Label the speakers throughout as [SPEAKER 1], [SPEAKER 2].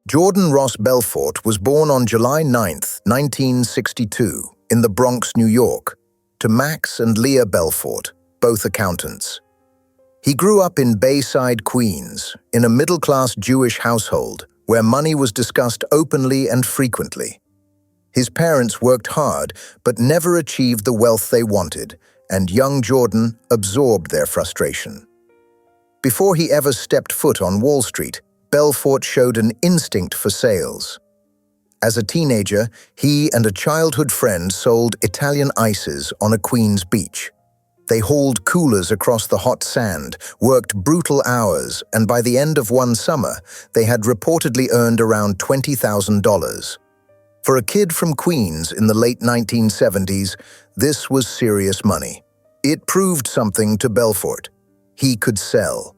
[SPEAKER 1] Jordan Ross Belfort was born on July 9, 1962, in the Bronx, New York, to Max and Leah Belfort, both accountants. He grew up in Bayside, Queens, in a middle-class Jewish household where money was discussed openly and frequently. His parents worked hard but never achieved the wealth they wanted, and young Jordan absorbed their frustration. Before he ever stepped foot on Wall Street, Belfort showed an instinct for sales. As a teenager, he and a childhood friend sold Italian ices on a Queens beach. They hauled coolers across the hot sand, worked brutal hours, and by the end of one summer, they had reportedly earned around $20,000. For a kid from Queens in the late 1970s, this was serious money. It proved something to Belfort. He could sell.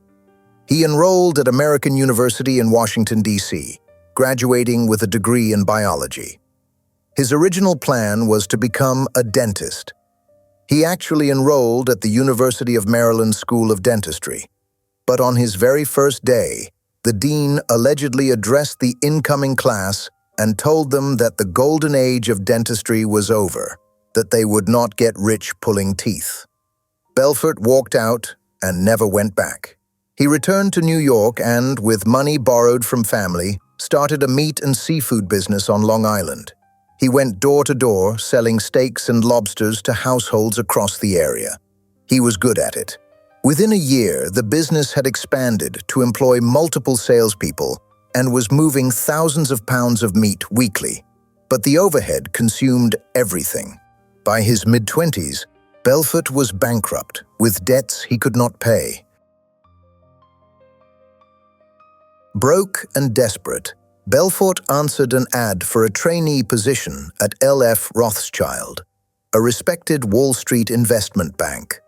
[SPEAKER 1] He enrolled at American University in Washington, D.C., graduating with a degree in biology. His original plan was to become a dentist. He actually enrolled at the University of Maryland School of Dentistry. But on his very first day, the dean allegedly addressed the incoming class and told them that the golden age of dentistry was over, that they would not get rich pulling teeth. Belfort walked out and never went back. He returned to New York and, with money borrowed from family, started a meat and seafood business on Long Island. He went door to door, selling steaks and lobsters to households across the area. He was good at it. Within a year, the business had expanded to employ multiple salespeople and was moving thousands of pounds of meat weekly. But the overhead consumed everything. By his mid-20s, Belfort was bankrupt, with debts he could not pay. Broke and desperate, Belfort answered an ad for a trainee position at L.F. Rothschild, a respected Wall Street investment bank.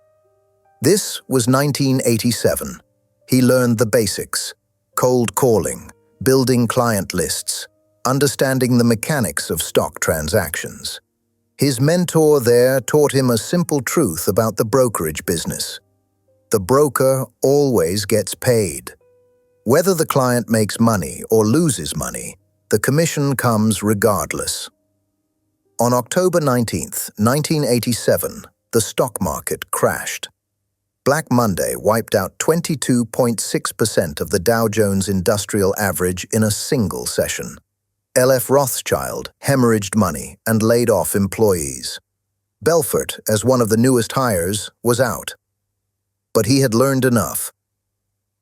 [SPEAKER 1] This was 1987. He learned the basics: cold calling, building client lists, understanding the mechanics of stock transactions. His mentor there taught him a simple truth about the brokerage business. The broker always gets paid. Whether the client makes money or loses money, the commission comes regardless. On October 19, 1987, the stock market crashed. Black Monday wiped out 22.6% of the Dow Jones Industrial Average in a single session. L.F. Rothschild hemorrhaged money and laid off employees. Belfort, as one of the newest hires, was out. But he had learned enough.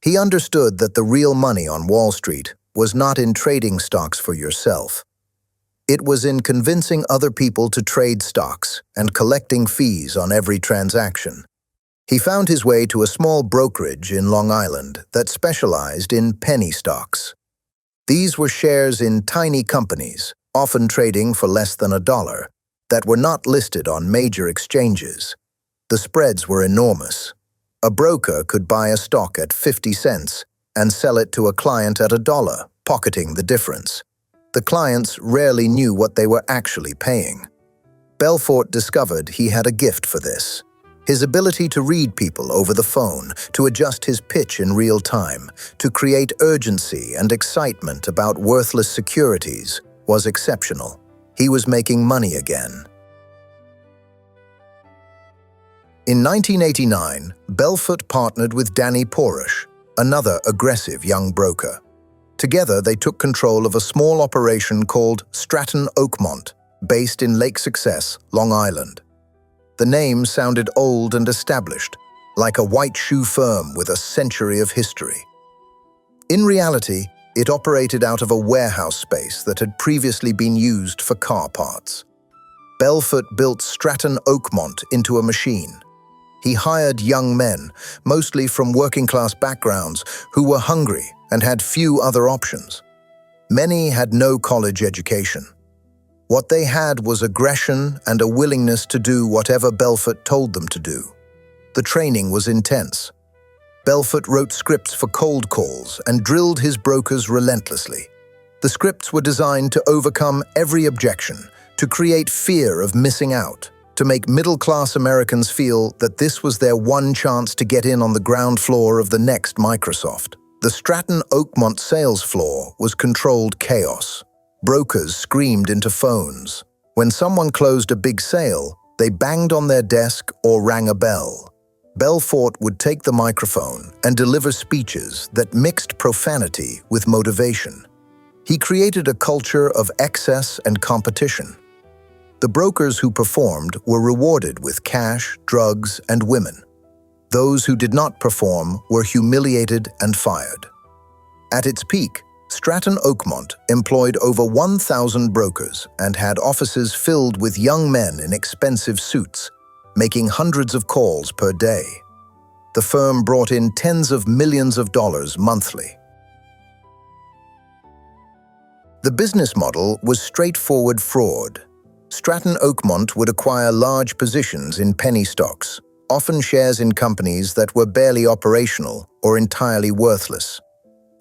[SPEAKER 1] He understood that the real money on Wall Street was not in trading stocks for yourself. It was in convincing other people to trade stocks and collecting fees on every transaction. He found his way to a small brokerage in Long Island that specialized in penny stocks. These were shares in tiny companies, often trading for less than $1, that were not listed on major exchanges. The spreads were enormous. A broker could buy a stock at 50 cents and sell it to a client at $1, pocketing the difference. The clients rarely knew what they were actually paying. Belfort discovered he had a gift for this. His ability to read people over the phone, to adjust his pitch in real time, to create urgency and excitement about worthless securities was exceptional. He was making money again. In 1989, Belfort partnered with Danny Porush, another aggressive young broker. Together, they took control of a small operation called Stratton Oakmont, based in Lake Success, Long Island. The name sounded old and established, like a white shoe firm with a century of history. In reality, it operated out of a warehouse space that had previously been used for car parts. Belfort built Stratton Oakmont into a machine. He hired young men, mostly from working-class backgrounds, who were hungry and had few other options. Many had no college education. What they had was aggression and a willingness to do whatever Belfort told them to do. The training was intense. Belfort wrote scripts for cold calls and drilled his brokers relentlessly. The scripts were designed to overcome every objection, to create fear of missing out, to make middle-class Americans feel that this was their one chance to get in on the ground floor of the next Microsoft. The Stratton Oakmont sales floor was controlled chaos. Brokers screamed into phones. When someone closed a big sale, they banged on their desk or rang a bell. Belfort would take the microphone and deliver speeches that mixed profanity with motivation. He created a culture of excess and competition. The brokers who performed were rewarded with cash, drugs, and women. Those who did not perform were humiliated and fired. At its peak, Stratton Oakmont employed over 1,000 brokers and had offices filled with young men in expensive suits, making hundreds of calls per day. The firm brought in tens of millions of dollars monthly. The business model was straightforward fraud. Stratton Oakmont would acquire large positions in penny stocks, often shares in companies that were barely operational or entirely worthless.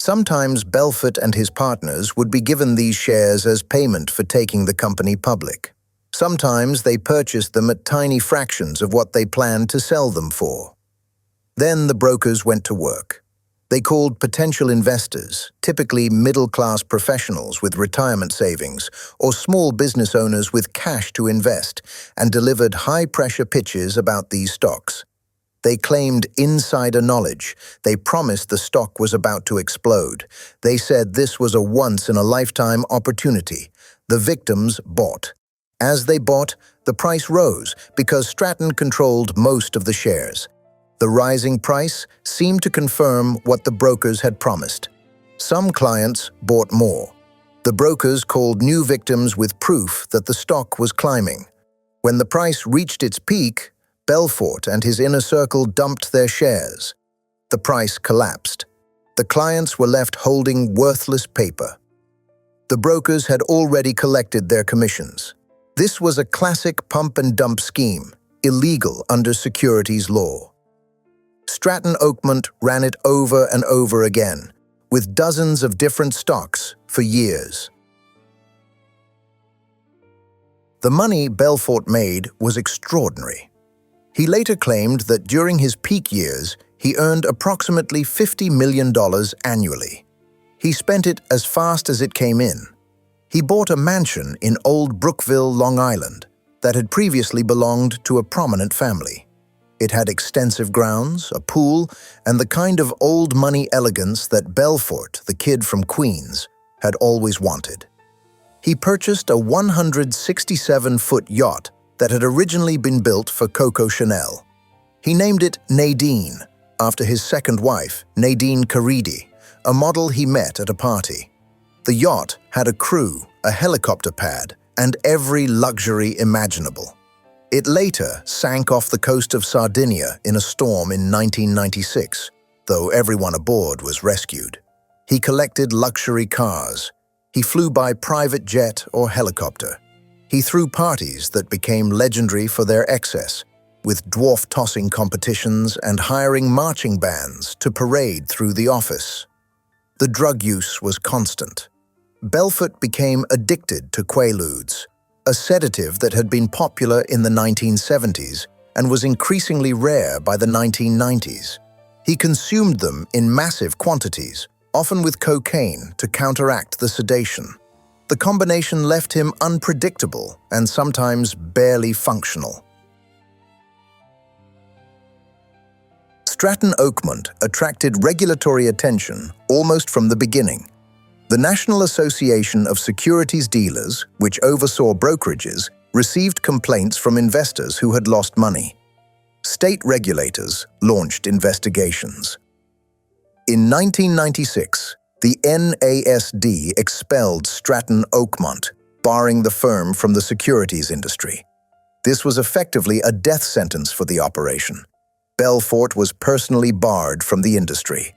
[SPEAKER 1] Sometimes Belfort and his partners would be given these shares as payment for taking the company public. Sometimes they purchased them at tiny fractions of what they planned to sell them for. Then the brokers went to work. They called potential investors, typically middle-class professionals with retirement savings or small business owners with cash to invest, and delivered high-pressure pitches about these stocks. They claimed insider knowledge. They promised the stock was about to explode. They said this was a once-in-a-lifetime opportunity. The victims bought. As they bought, the price rose because Stratton controlled most of the shares. The rising price seemed to confirm what the brokers had promised. Some clients bought more. The brokers called new victims with proof that the stock was climbing. When the price reached its peak, Belfort and his inner circle dumped their shares. The price collapsed. The clients were left holding worthless paper. The brokers had already collected their commissions. This was a classic pump-and-dump scheme, illegal under securities law. Stratton Oakmont ran it over and over again, with dozens of different stocks for years. The money Belfort made was extraordinary. He later claimed that during his peak years, he earned approximately $50 million annually. He spent it as fast as it came in. He bought a mansion in Old Brookville, Long Island, that had previously belonged to a prominent family. It had extensive grounds, a pool, and the kind of old money elegance that Belfort, the kid from Queens, had always wanted. He purchased a 167-foot yacht that had originally been built for Coco Chanel. He named it Nadine, after his second wife, Nadine Caridi, a model he met at a party. The yacht had a crew, a helicopter pad, and every luxury imaginable. It later sank off the coast of Sardinia in a storm in 1996, though everyone aboard was rescued. He collected luxury cars. He flew by private jet or helicopter. He threw parties that became legendary for their excess, with dwarf-tossing competitions and hiring marching bands to parade through the office. The drug use was constant. Belfort became addicted to Quaaludes, a sedative that had been popular in the 1970s and was increasingly rare by the 1990s. He consumed them in massive quantities, often with cocaine to counteract the sedation. The combination left him unpredictable and sometimes barely functional. Stratton Oakmont attracted regulatory attention almost from the beginning. The National Association of Securities Dealers, which oversaw brokerages, received complaints from investors who had lost money. State regulators launched investigations. In 1996, the NASD expelled Stratton Oakmont, barring the firm from the securities industry. This was effectively a death sentence for the operation. Belfort was personally barred from the industry.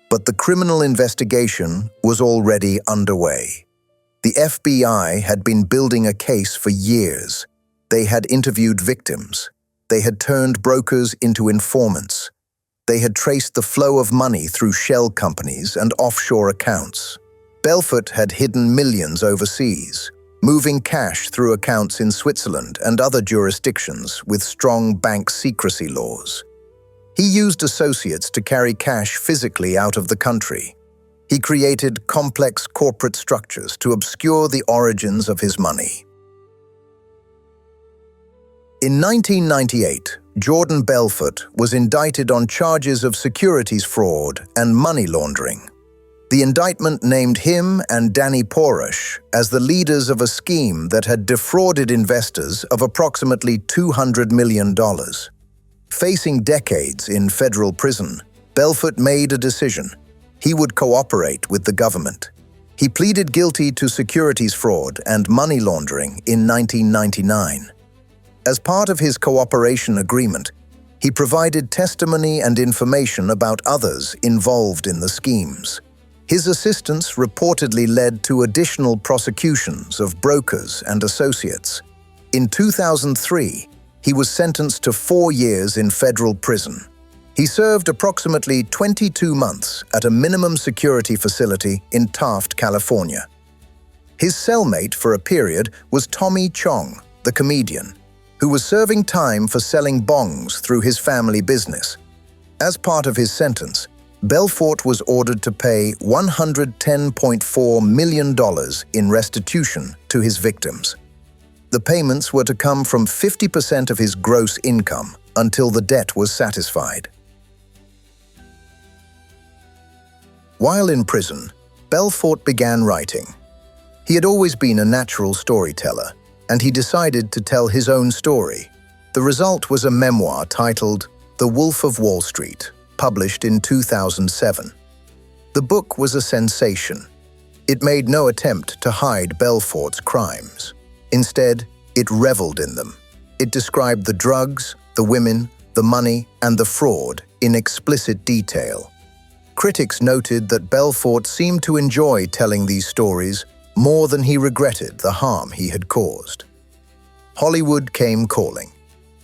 [SPEAKER 1] But the criminal investigation was already underway. The FBI had been building a case for years. They had interviewed victims. They had turned brokers into informants. They had traced the flow of money through shell companies and offshore accounts. Belfort had hidden millions overseas, moving cash through accounts in Switzerland and other jurisdictions with strong bank secrecy laws. He used associates to carry cash physically out of the country. He created complex corporate structures to obscure the origins of his money. In 1998, Jordan Belfort was indicted on charges of securities fraud and money laundering. The indictment named him and Danny Porush as the leaders of a scheme that had defrauded investors of approximately $200 million. Facing decades in federal prison, Belfort made a decision. He would cooperate with the government. He pleaded guilty to securities fraud and money laundering in 1999. As part of his cooperation agreement, he provided testimony and information about others involved in the schemes. His assistance reportedly led to additional prosecutions of brokers and associates. In 2003, he was sentenced to 4 years in federal prison. He served approximately 22 months at a minimum security facility in Taft, California. His cellmate for a period was Tommy Chong, the comedian, who was serving time for selling bongs through his family business. As part of his sentence, Belfort was ordered to pay $110.4 million in restitution to his victims. The payments were to come from 50% of his gross income until the debt was satisfied. While in prison, Belfort began writing. He had always been a natural storyteller, and he decided to tell his own story. The result was a memoir titled The Wolf of Wall Street, published in 2007. The book was a sensation. It made no attempt to hide Belfort's crimes. Instead, it reveled in them. It described the drugs, the women, the money, and the fraud in explicit detail. Critics noted that Belfort seemed to enjoy telling these stories more than he regretted the harm he had caused. Hollywood came calling.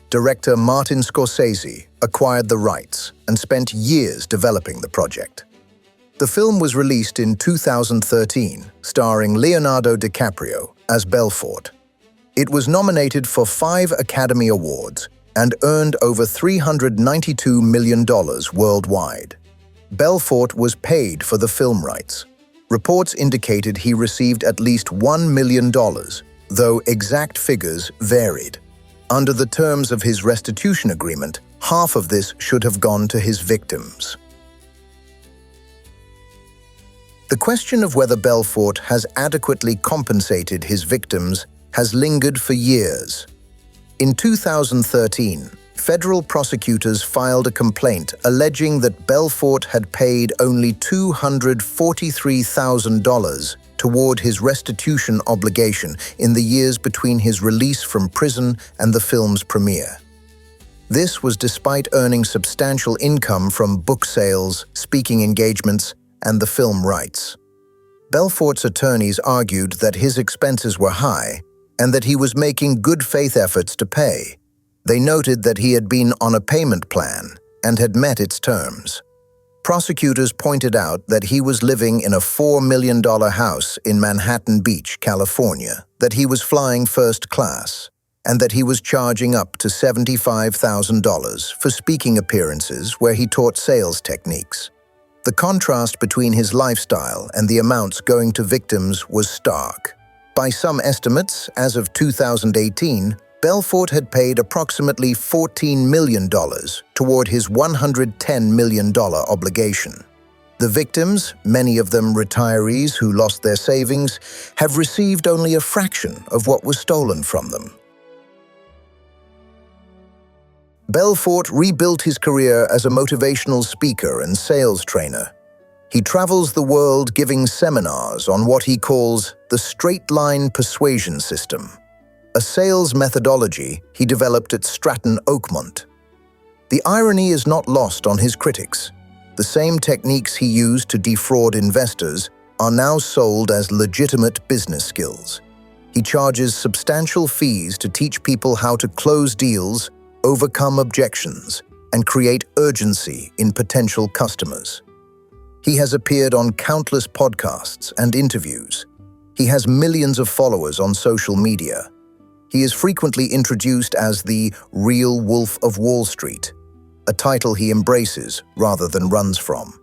[SPEAKER 1] Director Martin Scorsese acquired the rights and spent years developing the project. The film was released in 2013, starring Leonardo DiCaprio as Belfort. It was nominated for 5 Academy Awards and earned over $392 million worldwide. Belfort was paid for the film rights. Reports indicated he received at least $1 million, though exact figures varied. Under the terms of his restitution agreement, half of this should have gone to his victims. The question of whether Belfort has adequately compensated his victims has lingered for years. In 2013, federal prosecutors filed a complaint alleging that Belfort had paid only $243,000 toward his restitution obligation in the years between his release from prison and the film's premiere. This was despite earning substantial income from book sales, speaking engagements, and the film rights. Belfort's attorneys argued that his expenses were high and that he was making good faith efforts to pay. They noted that he had been on a payment plan and had met its terms. Prosecutors pointed out that he was living in a $4 million house in Manhattan Beach, California, that he was flying first class, and that he was charging up to $75,000 for speaking appearances where he taught sales techniques. The contrast between his lifestyle and the amounts going to victims was stark. By some estimates, as of 2018, Belfort had paid approximately $14 million toward his $110 million obligation. The victims, many of them retirees who lost their savings, have received only a fraction of what was stolen from them. Belfort rebuilt his career as a motivational speaker and sales trainer. He travels the world giving seminars on what he calls the straight-line persuasion system, a sales methodology he developed at Stratton Oakmont. The irony is not lost on his critics. The same techniques he used to defraud investors are now sold as legitimate business skills. He charges substantial fees to teach people how to close deals, overcome objections, and create urgency in potential customers. He has appeared on countless podcasts and interviews. He has millions of followers on social media. He is frequently introduced as the real Wolf of Wall Street. a title he embraces rather than runs from.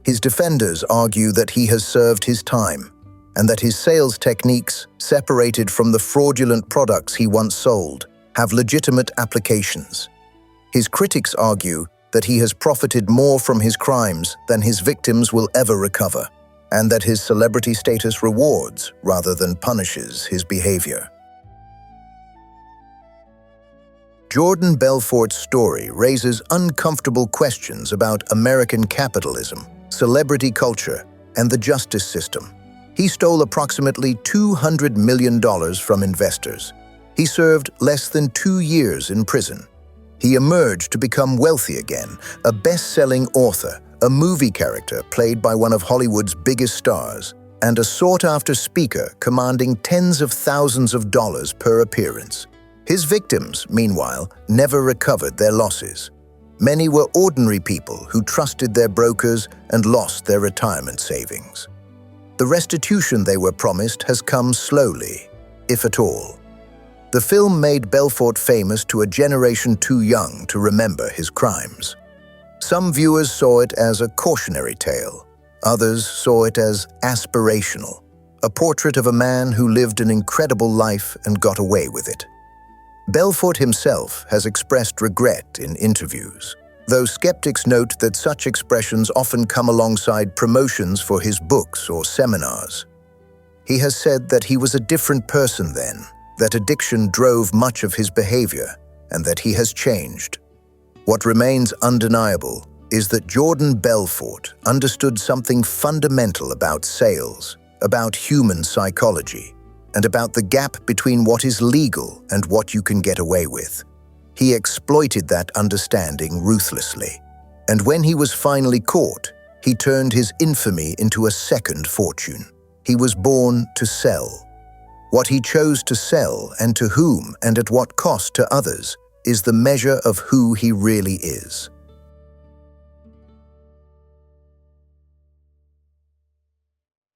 [SPEAKER 1] His defenders argue that he has served his time, and that his sales techniques, separated from the fraudulent products he once sold, have legitimate applications. His critics argue that he has profited more from his crimes than his victims will ever recover, and that his celebrity status rewards rather than punishes his behavior. Jordan Belfort's story raises uncomfortable questions about American capitalism, celebrity culture, and the justice system. He stole approximately $200 million from investors. He served less than 2 years in prison. He emerged to become wealthy again, a best-selling author, a movie character played by one of Hollywood's biggest stars, and a sought-after speaker commanding tens of thousands of dollars per appearance. His victims, meanwhile, never recovered their losses. Many were ordinary people who trusted their brokers and lost their retirement savings. The restitution they were promised has come slowly, if at all. The film made Belfort famous to a generation too young to remember his crimes. Some viewers saw it as a cautionary tale. Others saw it as aspirational, a portrait of a man who lived an incredible life and got away with it. Belfort himself has expressed regret in interviews, though skeptics note that such expressions often come alongside promotions for his books or seminars. He has said that he was a different person then, that addiction drove much of his behavior, and that he has changed. What remains undeniable is that Jordan Belfort understood something fundamental about sales, about human psychology, and about the gap between what is legal and what you can get away with. He exploited that understanding ruthlessly, and when he was finally caught, he turned his infamy into a second fortune. He was born to sell. What he chose to sell and to whom and at what cost to others is the measure of who he really is.